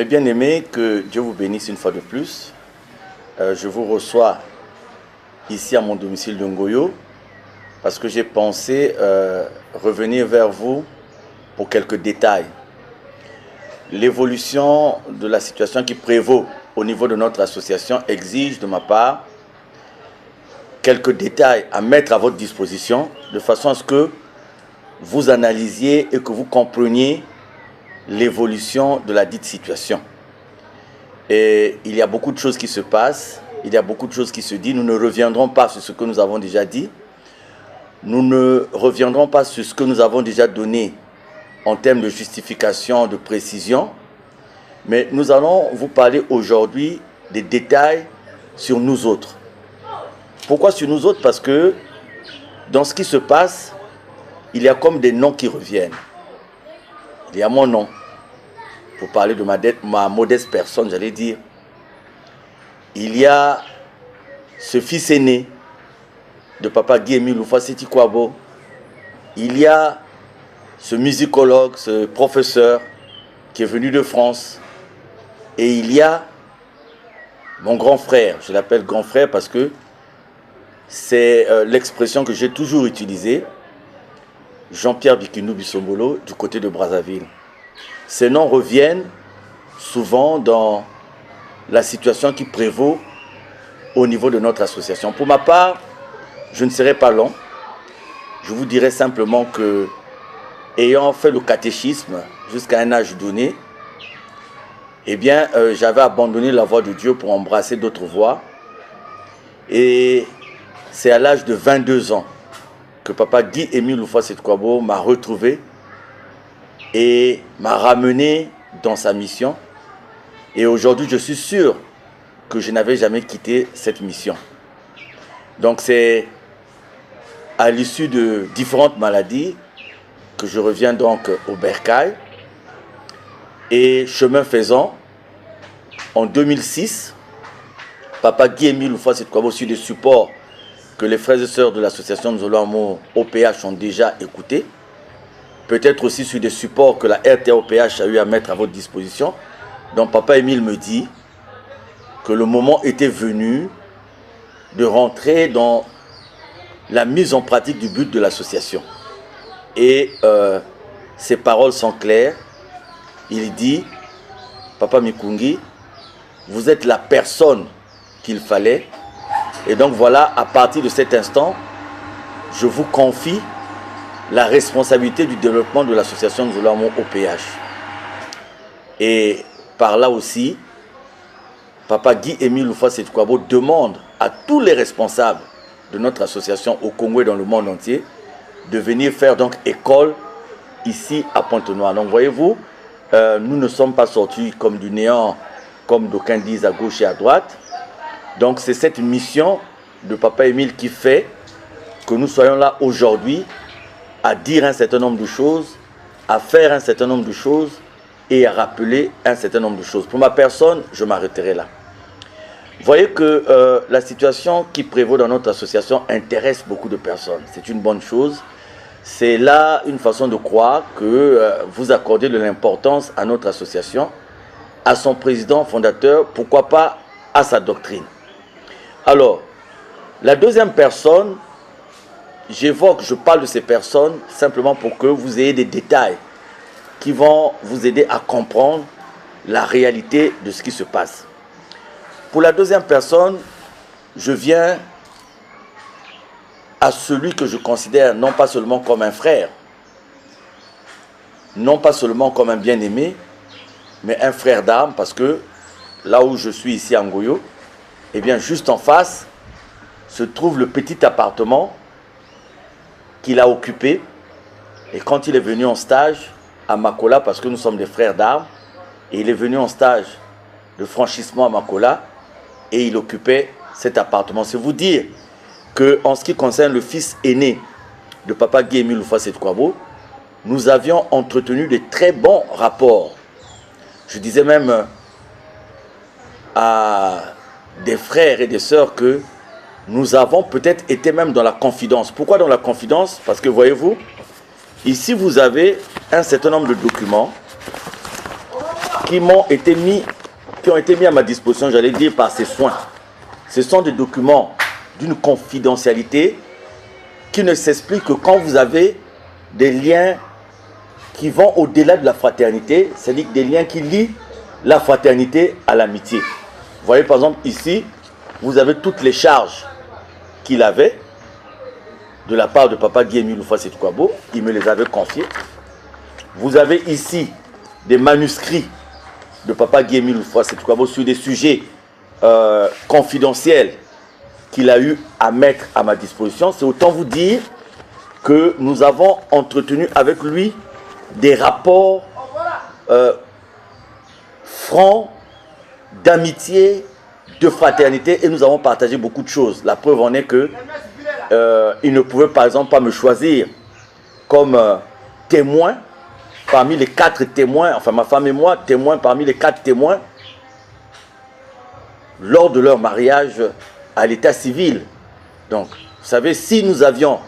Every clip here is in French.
bien-aimés, que Dieu vous bénisse une fois de plus. Je vous reçois ici à mon domicile de Ngoyo parce que j'ai pensé revenir vers vous pour quelques détails. L'évolution de la situation qui prévaut au niveau de notre association exige de ma part quelques détails à mettre à votre disposition de façon à ce que vous analysiez et que vous compreniez l'évolution de la dite situation. Et il y a beaucoup de choses qui se passent, il y a beaucoup de choses qui se disent. Nous ne reviendrons pas sur ce que nous avons déjà dit. Nous ne reviendrons pas sur ce que nous avons déjà donné en termes de justification, de précision. Mais nous allons vous parler aujourd'hui des détails sur nous autres. Pourquoi sur nous autres? Parce que dans ce qui se passe, il y a comme des noms qui reviennent. Il y a mon nom. Pour parler de ma modeste personne, j'allais dire. Il y a ce fils aîné de Papa Guy-Émile Oufouasséti Kouabo. Il y a ce musicologue, ce professeur qui est venu de France. Et il y a mon grand frère. Je l'appelle grand frère parce que c'est l'expression que j'ai toujours utilisée. Jean-Pierre Bikinou Bissombolo du côté de Brazzaville. Ces noms reviennent souvent dans la situation qui prévaut au niveau de notre association. Pour ma part, je ne serai pas long. Je vous dirai simplement que, ayant fait le catéchisme jusqu'à un âge donné, eh bien, j'avais abandonné la voie de Dieu pour embrasser d'autres voies. Et c'est à l'âge de 22 ans que Papa Guy-Émile Oufouasséti Kouabo m'a retrouvé et m'a ramené dans sa mission. Et aujourd'hui, je suis sûr que je n'avais jamais quitté cette mission. Donc c'est à l'issue de différentes maladies que je reviens donc au Bercail. Et chemin faisant, en 2006, Papa Guy-Émile Oufouasséti Kouabo, sur des supports que les frères et sœurs de l'association Nzolo OPH ont déjà écouté, peut-être aussi sur des supports que la RTOPH a eu à mettre à votre disposition. Donc Papa Émile me dit que le moment était venu de rentrer dans la mise en pratique du but de l'association. Et ses paroles sont claires. Il dit, Papa Mikungi, vous êtes la personne qu'il fallait. Et donc voilà, à partir de cet instant, je vous confie la responsabilité du développement de l'association Nzolo OPH. Et par là aussi, Papa Guy-Émile Oufouasséti Kouabo demande à tous les responsables de notre association au Congo et dans le monde entier de venir faire donc école ici à Pointe-Noire. Donc voyez-vous, nous ne sommes pas sortis comme du néant, comme d'aucuns disent à gauche et à droite. Donc c'est cette mission de Papa Émile qui fait que nous soyons là aujourd'hui à dire un certain nombre de choses, à faire un certain nombre de choses et à rappeler un certain nombre de choses. Pour ma personne, je m'arrêterai là. Vous voyez que la situation qui prévaut dans notre association intéresse beaucoup de personnes. C'est une bonne chose. C'est là une façon de croire que vous accordez de l'importance à notre association, à son président fondateur, pourquoi pas à sa doctrine. Alors, la deuxième personne, je parle de ces personnes simplement pour que vous ayez des détails qui vont vous aider à comprendre la réalité de ce qui se passe. Pour la deuxième personne, je viens à celui que je considère non pas seulement comme un frère, non pas seulement comme un bien-aimé, mais un frère d'âme, parce que là où je suis ici à Ngoyo, eh bien juste en face se trouve le petit appartement qu'il a occupé. Et quand il est venu en stage à Makola, parce que nous sommes des frères d'armes, et il est venu en stage de franchissement à Makola, et il occupait cet appartement. C'est vous dire qu'en ce qui concerne le fils aîné de Papa Guy-Émile Oufouasséti Kouabo, nous avions entretenu de très bons rapports. Je disais même à des frères et des sœurs que nous avons peut-être été même dans la confidence. Pourquoi dans la confidence? Parce que voyez-vous, ici vous avez un certain nombre de documents qui ont été mis à ma disposition, j'allais dire, par ces soins. Ce sont des documents d'une confidentialité qui ne s'explique que quand vous avez des liens qui vont au-delà de la fraternité, c'est-à-dire des liens qui lient la fraternité à l'amitié. Vous voyez par exemple ici, vous avez toutes les charges qu'il avait de la part de Papa Guy-Émile Houphouët-Boigny, il me les avait confiées. Vous avez ici des manuscrits de Papa Guy-Émile Houphouët-Boigny sur des sujets confidentiels qu'il a eu à mettre à ma disposition. C'est autant vous dire que nous avons entretenu avec lui des rapports francs, d'amitié, de fraternité, et nous avons partagé beaucoup de choses. La preuve en est que il ne pouvait par exemple pas me choisir comme témoin parmi les 4 témoins, enfin ma femme et moi, témoins parmi les 4 témoins lors de leur mariage à l'état civil. Donc, vous savez, si nous avions,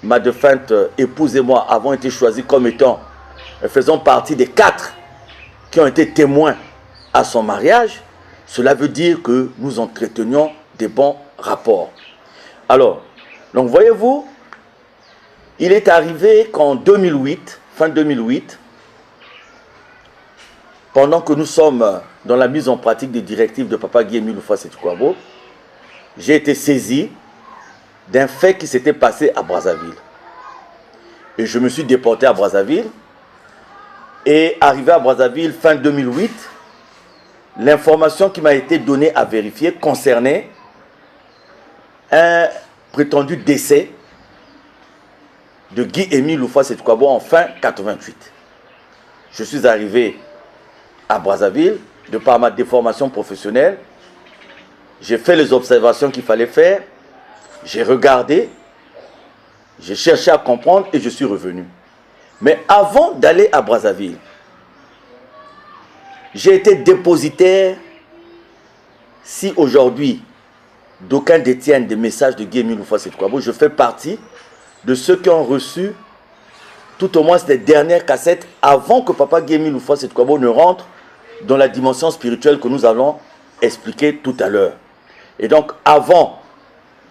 ma défunte épouse et moi, avons été choisis comme étant, faisant partie des 4 qui ont été témoins à son mariage, cela veut dire que nous entretenions des bons rapports. Alors, donc voyez-vous, il est arrivé qu'en 2008, fin 2008, pendant que nous sommes dans la mise en pratique des directives de Papa Guy-Émile Houphouët-Boigny, j'ai été saisi d'un fait qui s'était passé à Brazzaville. Et je me suis déporté à Brazzaville. Et arrivé à Brazzaville fin 2008, l'information qui m'a été donnée à vérifier concernait un prétendu décès de Guy-Émile Houphouët-Boigny en fin 88. Je suis arrivé à Brazzaville, de par ma déformation professionnelle, j'ai fait les observations qu'il fallait faire, j'ai regardé, j'ai cherché à comprendre et je suis revenu. Mais avant d'aller à Brazzaville, j'ai été dépositaire, si aujourd'hui d'aucuns détiennent des messages de Guy-Émile Houphouët-Boigny, je fais partie de ceux qui ont reçu tout au moins ces dernières cassettes avant que Papa Guy-Émile Houphouët-Boigny ne rentre dans la dimension spirituelle que nous allons expliquer tout à l'heure. Et donc, avant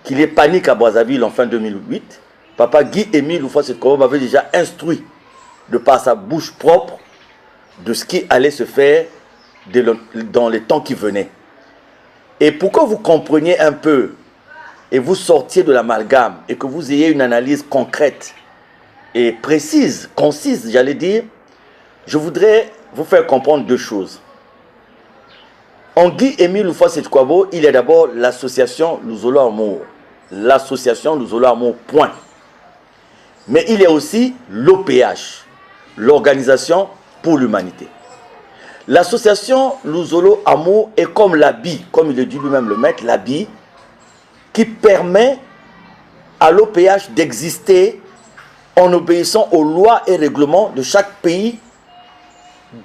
qu'il y ait panique à Brazzaville en fin 2008, Papa Guy-Émile Houphouët-Boigny m'avait déjà instruit, de par sa bouche propre, de ce qui allait se faire dans les temps qui venaient. Et pour que vous compreniez un peu, et vous sortiez de l'amalgame, et que vous ayez une analyse concrète, et précise, concise, j'allais dire, je voudrais vous faire comprendre 2 choses. En Guy-Émile Houphouët-Boigny, il y a d'abord l'association Luzolo Amour. L'association Luzolo Amour, point. Mais il y a aussi l'OPH, l'Organisation pour l'Humanité. L'association Luzolo Amour est comme l'habit, comme il le dit lui-même le maître, l'habit qui permet à l'OPH d'exister en obéissant aux lois et règlements de chaque pays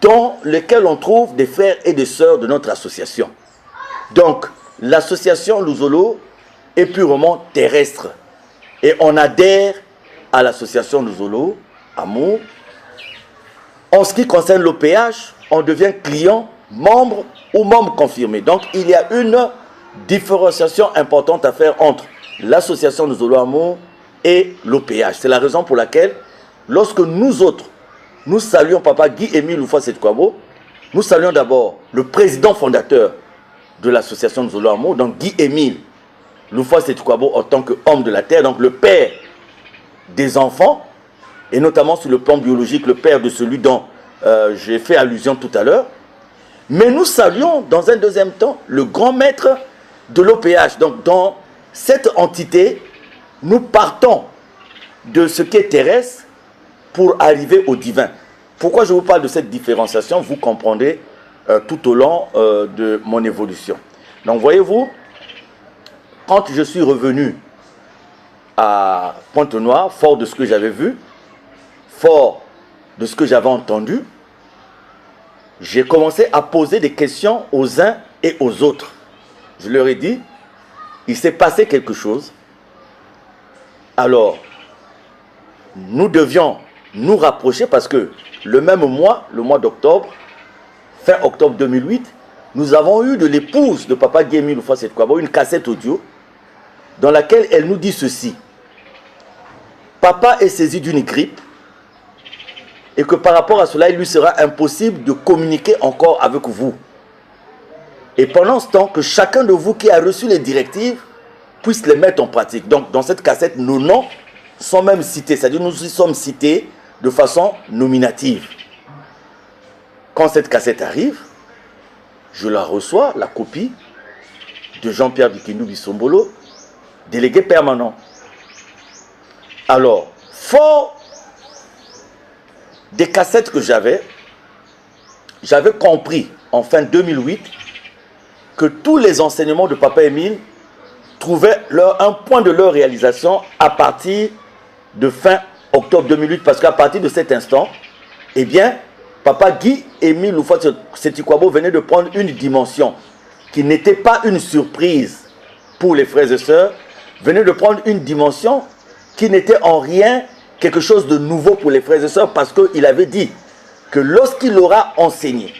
dans lequel on trouve des frères et des sœurs de notre association. Donc, l'association Luzolo est purement terrestre. Et on adhère à l'association Luzolo Amour. En ce qui concerne l'OPH, on devient client, membre ou membre confirmé. Donc, il y a une différenciation importante à faire entre l'association Luzolo Amour et l'OPH. C'est la raison pour laquelle, lorsque nous autres, nous saluons Papa Guy-Émile Houphouët-Boigny, nous saluons d'abord le président fondateur de l'association Luzolo Amour, donc Guy-Émile Houphouët-Boigny en tant qu'homme de la terre, donc le père des enfants, et notamment sur le plan biologique, le père de celui dont j'ai fait allusion tout à l'heure. Mais nous saluons dans un deuxième temps le grand maître de l'OPH. Donc dans cette entité, nous partons de ce qui est terrestre pour arriver au divin. Pourquoi je vous parle de cette différenciation? Vous comprendrez tout au long de mon évolution. Donc voyez-vous, quand je suis revenu à Pointe-Noire, fort de ce que j'avais vu, fort de ce que j'avais entendu, j'ai commencé à poser des questions aux uns et aux autres. Je leur ai dit, il s'est passé quelque chose. Alors, nous devions nous rapprocher parce que le même mois, le mois d'octobre, fin octobre 2008, nous avons eu de l'épouse de Papa Guy Émile Loufouas Kwabo une cassette audio dans laquelle elle nous dit ceci. Papa est saisi d'une grippe et que par rapport à cela, il lui sera impossible de communiquer encore avec vous. Et pendant ce temps, que chacun de vous qui a reçu les directives puisse les mettre en pratique. Donc, dans cette cassette, nos noms sont même cités. C'est-à-dire, nous y sommes cités de façon nominative. Quand cette cassette arrive, je la reçois, la copie de Jean-Pierre Bikindou Bissombolo, délégué permanent. Alors, fort des cassettes que j'avais compris en fin 2008 que tous les enseignements de Papa Émile trouvaient un point de leur réalisation à partir de fin octobre 2008, parce qu'à partir de cet instant, eh bien, Papa Guy Émile Loufouas Kwabo venait de prendre une dimension qui n'était pas une surprise pour les frères et sœurs, venait de prendre une dimension qui n'était en rien quelque chose de nouveau pour les frères et sœurs, parce qu'il avait dit que lorsqu'il aura enseigné,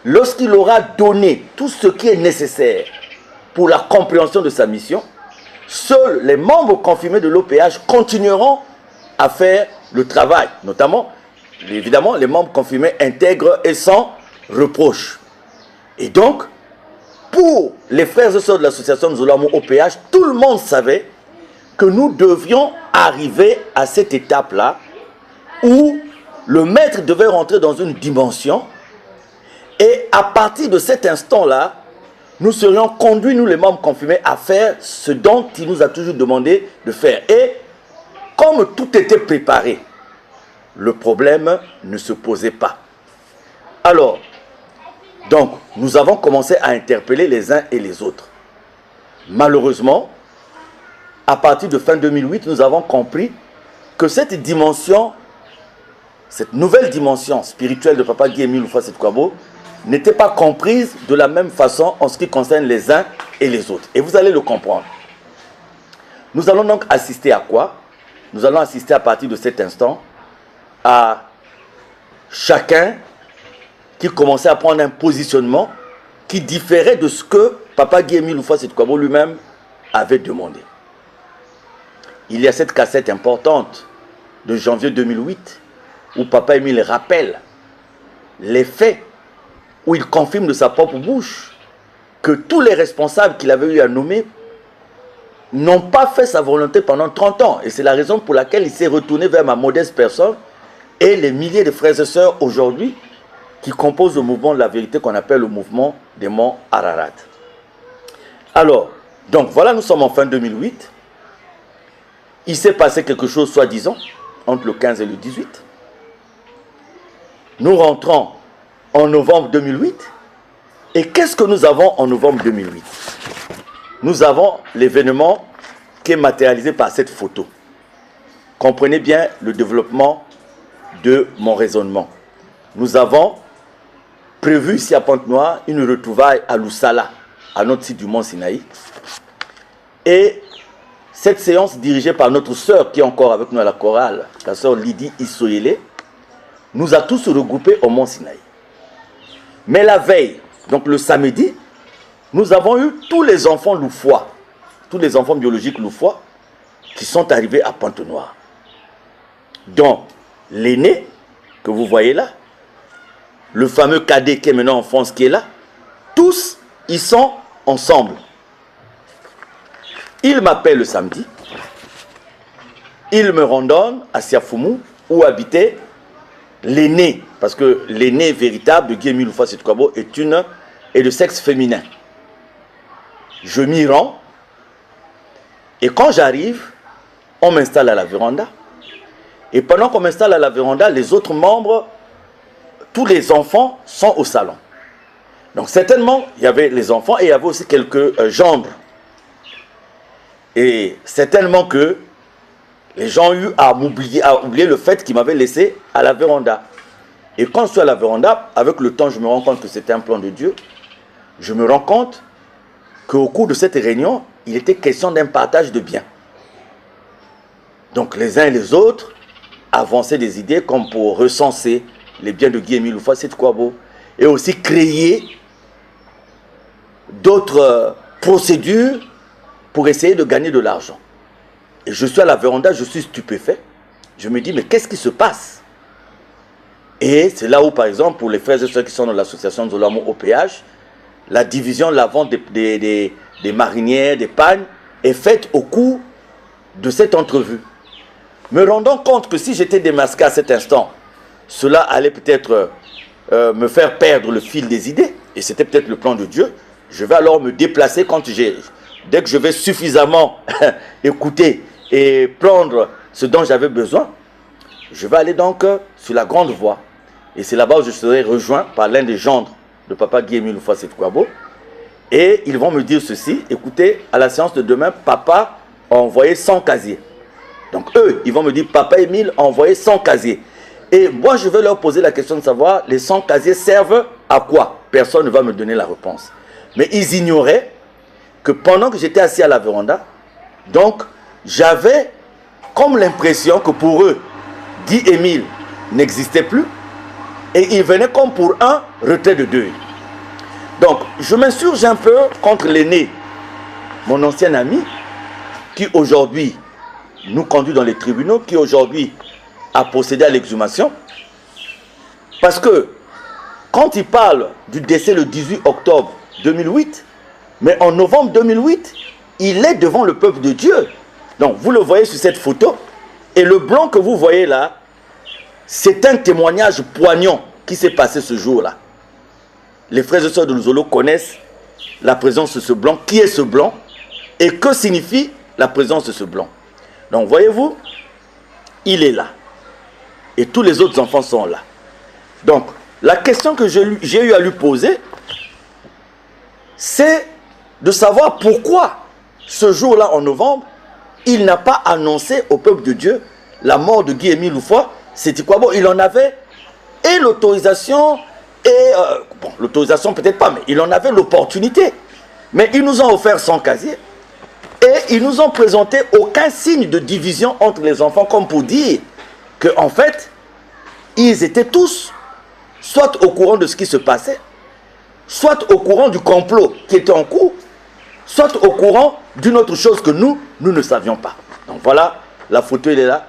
lorsqu'il aura donné tout ce qui est nécessaire pour la compréhension de sa mission, seuls les membres confirmés de l'OPH continueront à faire le travail, notamment, évidemment, les membres confirmés intègres et sans reproche. Et donc, pour les frères et sœurs de l'association Nzolamo OPH, tout le monde savait que nous devions arriver à cette étape-là où le maître devait rentrer dans une dimension. Et à partir de cet instant-là, nous serions conduits, nous les membres confirmés, à faire ce dont il nous a toujours demandé de faire. Et comme tout était préparé, le problème ne se posait pas. Alors, donc, nous avons commencé à interpeller les uns et les autres. Malheureusement, à partir de fin 2008, nous avons compris que cette dimension, cette nouvelle dimension spirituelle de Papa Guy Émile Loufouas Kwabo, n'était pas comprise de la même façon en ce qui concerne les uns et les autres. Et vous allez le comprendre. Nous allons donc assister à quoi? Nous allons assister à partir de cet instant à chacun qui commençait à prendre un positionnement qui différait de ce que Papa Guy Émile Loufouas Kwabo lui-même avait demandé. Il y a cette cassette importante de janvier 2008 où Papa Émile rappelle les faits, où il confirme de sa propre bouche que tous les responsables qu'il avait eu à nommer n'ont pas fait sa volonté pendant 30 ans. Et c'est la raison pour laquelle il s'est retourné vers ma modeste personne et les milliers de frères et sœurs aujourd'hui qui composent le mouvement de la vérité qu'on appelle le mouvement des monts Ararat. Alors, donc voilà, nous sommes en fin 2008. Il s'est passé quelque chose, soi-disant, entre le 15 et le 18. Nous rentrons en novembre 2008. Et qu'est-ce que nous avons en novembre 2008? Nous avons l'événement qui est matérialisé par cette photo. Comprenez bien le développement de mon raisonnement. Nous avons prévu ici à Pointe-Noire une retrouvaille à Loussala, à notre site du Mont Sinaï. Et cette séance dirigée par notre sœur qui est encore avec nous à la chorale, la sœur Lydie Issoyele, nous a tous regroupés au Mont Sinaï. Mais la veille, donc le samedi, nous avons eu tous les enfants loufois, tous les enfants biologiques loufois qui sont arrivés à Pointe-Noire. Donc, l'aîné que vous voyez là, le fameux cadet qui est maintenant en France qui est là, tous, ils sont ensemble. Il m'appelle le samedi, il me randonne à Siafoumou où habitait l'aîné, parce que l'aîné véritable de Guy Émile Loufouas Kwabo est de sexe féminin. Je m'y rends, et quand j'arrive, on m'installe à la véranda. Et pendant qu'on m'installe à la véranda, les autres membres, tous les enfants sont au salon. Donc certainement, il y avait les enfants et il y avait aussi quelques gendres. Et certainement que les gens ont eu à oublier le fait qu'ils m'avaient laissé à la véranda. Et quand je suis à la véranda, avec le temps, je me rends compte que c'était un plan de Dieu. Je me rends compte qu'au cours de cette réunion, il était question d'un partage de biens. Donc les uns et les autres avançaient des idées comme pour recenser les biens de Guy Émile Loufouas Kwabo. et aussi créer d'autres procédures pour essayer de gagner de l'argent. Et je suis à la véranda, je suis stupéfait. Je me dis, mais qu'est-ce qui se passe? Et c'est là où, par exemple, pour les frères et sœurs qui sont dans l'association Zolamo au péage, la division, la vente des marinières, des pagnes, est faite au cours de cette entrevue. Me rendant compte que si j'étais démasqué à cet instant, cela allait peut-être me faire perdre le fil des idées, et c'était peut-être le plan de Dieu, je vais alors me déplacer dès que je vais suffisamment écouter et prendre ce dont j'avais besoin, je vais aller donc sur la grande voie. Et c'est là-bas où je serai rejoint par l'un des gendres de Papa Guy-Émile Houphouët-Boigny. Et ils vont me dire ceci, écoutez, à la séance de demain, Papa a envoyé 100 casiers. Donc eux, ils vont me dire, Papa Émile a envoyé 100 casiers. Et moi, je vais leur poser la question de savoir, les 100 casiers servent à quoi? Personne ne va me donner la réponse. Mais ils ignoraient que pendant que j'étais assis à la véranda, donc j'avais comme l'impression que pour eux, Guy-Émile n'existait plus et ils venaient comme pour un retrait de deuil. Donc je m'insurge un peu contre l'aîné, mon ancien ami, qui aujourd'hui nous conduit dans les tribunaux, qui aujourd'hui a procédé à l'exhumation. Parce que quand il parle du décès le 18 octobre 2008, mais en novembre 2008, il est devant le peuple de Dieu. Donc vous le voyez sur cette photo, et le blanc que vous voyez là, c'est un témoignage poignant qui s'est passé ce jour-là. Les frères et sœurs de Luzolo connaissent la présence de ce blanc, qui est ce blanc, et que signifie la présence de ce blanc. Donc voyez-vous, il est là. Et tous les autres enfants sont là. Donc, la question que j'ai eu à lui poser, c'est de savoir pourquoi, ce jour-là en novembre, il n'a pas annoncé au peuple de Dieu la mort de Guy-Émile Houphouët-Boigny. Il en avait et l'autorisation, et bon, l'autorisation peut-être pas, mais il en avait l'opportunité. Mais ils nous ont offert 100 casiers et ils nous ont présenté aucun signe de division entre les enfants, comme pour dire qu'en fait, ils étaient tous soit au courant de ce qui se passait, soit au courant du complot qui était en cours, soit au courant d'une autre chose que nous ne savions pas. Donc voilà, la photo elle est là.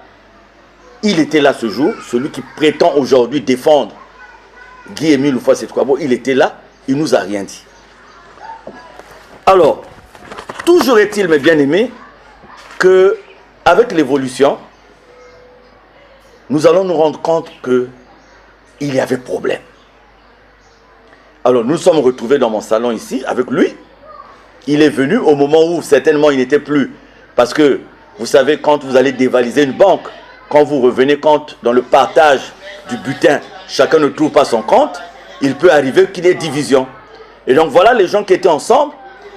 Il était là ce jour, celui qui prétend aujourd'hui défendre Guy-Émile Houphouët-Boigny, il était là, il ne nous a rien dit. Alors, toujours est-il, mes bien-aimés, qu'avec l'évolution, nous allons nous rendre compte qu'il y avait problème. Alors, nous sommes retrouvés dans mon salon ici, avec lui. Il est venu au moment où, certainement, il n'était plus. Parce que, vous savez, quand vous allez dévaliser une banque, quand vous revenez compte dans le partage du butin, chacun ne trouve pas son compte, il peut arriver qu'il y ait division. Et donc, voilà les gens qui étaient ensemble.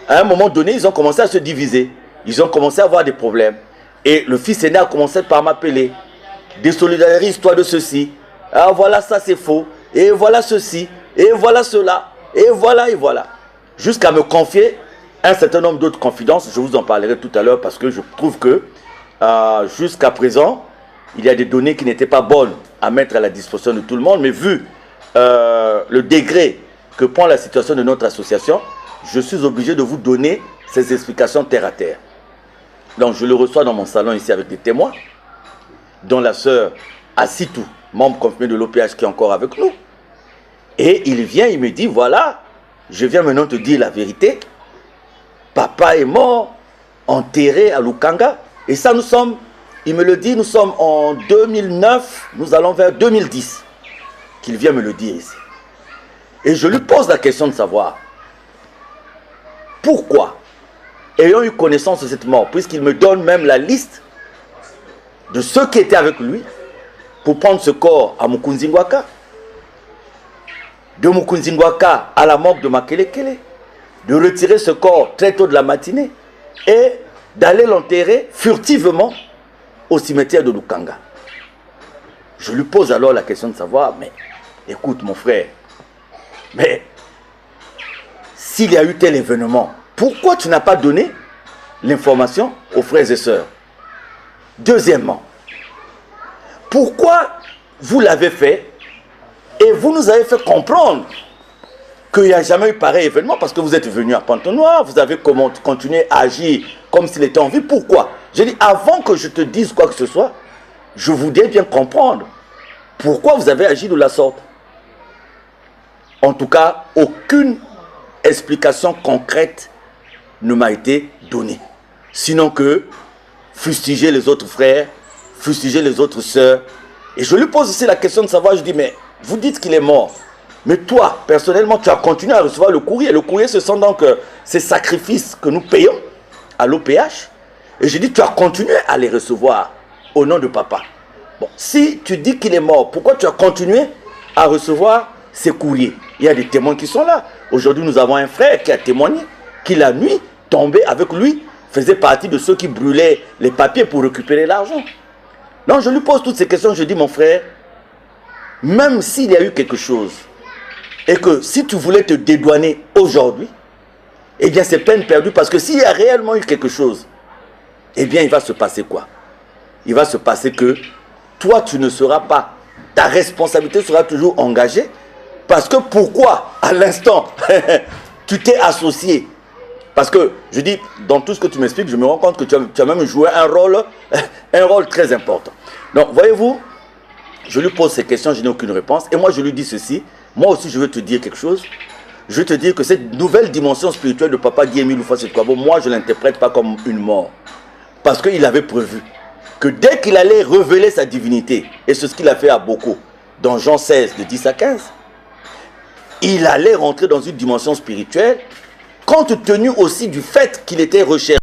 À un moment donné, ils ont commencé à se diviser. Ils ont commencé à avoir des problèmes. Et le fils aîné a commencé par m'appeler. Désolidarise-toi de ceci. Ah, voilà, ça c'est faux. Et voilà ceci. Et voilà cela. Et voilà, et voilà. Jusqu'à me confier un certain nombre d'autres confidences. Je vous en parlerai tout à l'heure parce que je trouve que jusqu'à présent, il y a des données qui n'étaient pas bonnes à mettre à la disposition de tout le monde. Mais vu le degré que prend la situation de notre association, je suis obligé de vous donner ces explications terre à terre. Donc je le reçois dans mon salon ici avec des témoins, dont la sœur Assitou, membre confirmé de l'OPH qui est encore avec nous. Et il vient, il me dit, voilà, je viens maintenant te dire la vérité. Papa est mort, enterré à Lukanga. Et ça, nous sommes, il me le dit, nous sommes en 2009, nous allons vers 2010, qu'il vient me le dire ici. Et je lui pose la question de savoir, pourquoi, ayant eu connaissance de cette mort, puisqu'il me donne même la liste de ceux qui étaient avec lui, pour prendre ce corps à Mukunzingwaka, de Mukunzingwaka à la morgue de Makelekele, de retirer ce corps très tôt de la matinée et d'aller l'enterrer furtivement au cimetière de Lukanga. Je lui pose alors la question de savoir, mais écoute mon frère, mais s'il y a eu tel événement, pourquoi tu n'as pas donné l'information aux frères et sœurs? Deuxièmement, pourquoi vous l'avez fait et vous nous avez fait comprendre qu'il n'y a jamais eu pareil événement parce que vous êtes venu à Pantenoir, vous avez continué à agir comme s'il était en vie. Pourquoi? J'ai dit, avant que je te dise quoi que ce soit, je voudrais bien comprendre pourquoi vous avez agi de la sorte. En tout cas, aucune explication concrète ne m'a été donnée. Sinon que fustiger les autres frères, fustiger les autres sœurs. Et je lui pose aussi la question de savoir, je dis, mais vous dites qu'il est mort. Mais toi, personnellement, tu as continué à recevoir le courrier. Le courrier, ce sont donc ces sacrifices que nous payons à l'OPH. Et je dis, tu as continué à les recevoir au nom de papa. Bon, si tu dis qu'il est mort, pourquoi tu as continué à recevoir ces courriers? Il y a des témoins qui sont là. Aujourd'hui, nous avons un frère qui a témoigné, qui la nuit, tombé avec lui, faisait partie de ceux qui brûlaient les papiers pour récupérer l'argent. Donc, je lui pose toutes ces questions. Je dis, mon frère, même s'il y a eu quelque chose, et que si tu voulais te dédouaner aujourd'hui, eh bien c'est peine perdue, parce que s'il y a réellement eu quelque chose, eh bien il va se passer quoi? Il va se passer que toi tu ne seras pas, ta responsabilité sera toujours engagée, parce que pourquoi à l'instant tu t'es associé? Parce que je dis, dans tout ce que tu m'expliques, je me rends compte que tu as même joué un rôle très important. Donc voyez-vous, je lui pose ces questions, je n'ai aucune réponse, et moi je lui dis ceci. Moi aussi, je veux te dire quelque chose. Je veux te dire que cette nouvelle dimension spirituelle de Papa Guy-Émile Houphouët-Boigny, moi, je ne l'interprète pas comme une mort. Parce qu'il avait prévu que dès qu'il allait révéler sa divinité, et c'est ce qu'il a fait à Boko, dans Jean 16, de 10 à 15, il allait rentrer dans une dimension spirituelle, compte tenu aussi du fait qu'il était recherché.